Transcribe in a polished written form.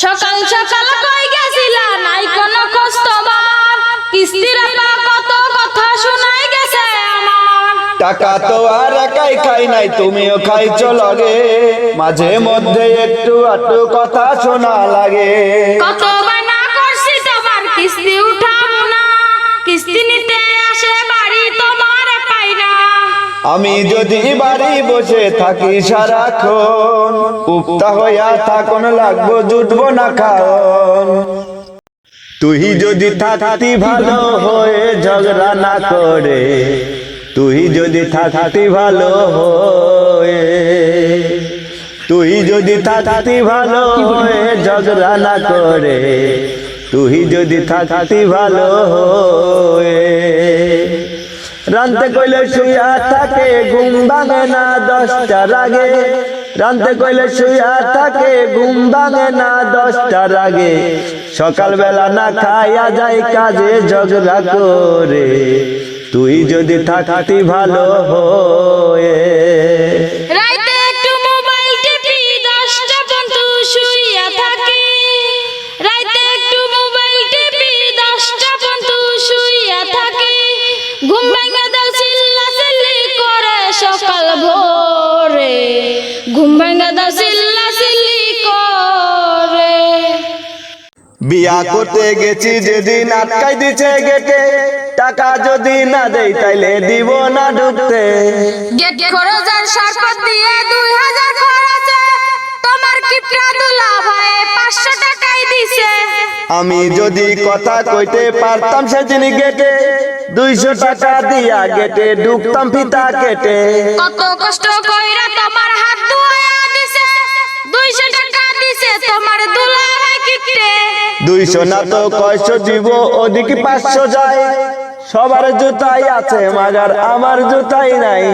সকাল সকাল কই গেছিলা নাই কোনো খোঁজ তোমার কিস্তির আপা কত কথা শোনাই গেছে আমার টাকা তো আর একাই খাই নাই তুমিও খাইছো লগে মাঝে মধ্যে একটু আটু কথা শোনা লাগে কত বায়না করছি তোমার কিস্তি উঠাবো না কিস্তি নিতে আসে বাড়ি তোমার পাই না আমি যদি বাড়ি বসে থাকি সারাক্ষণ উক্তা হইয়া থাকুন লাগবো জুটবো না খাওন তুই যদি থাকতি ভালো হয়ে ঝগড়া না করে তুই যদি থাকতি ভালো হয়ে তুই যদি থাকতি ভালো হয়ে ঝগড়া না করে তুই যদি থাকতি ভালো হয়ে রানতে কইলে শুইয়া থাকে ঘুম ভাঙে না 10টার আগে রানতে কইলে শুইয়া থাকে ঘুম ভাঙে না 10টার আগে সকালবেলা না খাইয়া যায় কাজে ঝগড়া করে তুই যদি থাকতি ভালো হয়ে রাইতে একটু মোবাইল টিপি 10টা পর্যন্ত শুইয়া থাকি রাইতে একটু মোবাইল টিপি 10টা পর্যন্ত শুইয়া থাকি ঘুম ভাঙা দাও চিল্লাচিল্লি করে সকাল ভোরে ঘুম ভাঙা দাও চিল্লাচিল্লি করে বিয়া করতে গেছি যেদিন আটকাই দিছে গেটে টাকা যদি না দেই তাইলে দিব না ঢুকতে গেট খরচের শরবত দিয়ে 2000 খরচে তোমার কিপটা দুলা ভাই 500 টাকাই দিছে আমি যদি কথা কইতে পারতাম সেদিন গেটে 200 টাকা দিয়া গেটে ঢুকতাম ফিতা কেটে কত কষ্ট কইরা তোমার হাত ধোয়া দিছে 200 টাকা দিছে তোমার দুলা ভাই কিপটে 200 না তো কয়শো দিব ওদিকে 500 যায় সবার জুতাই আছে মাগার আমার জুতাই নাই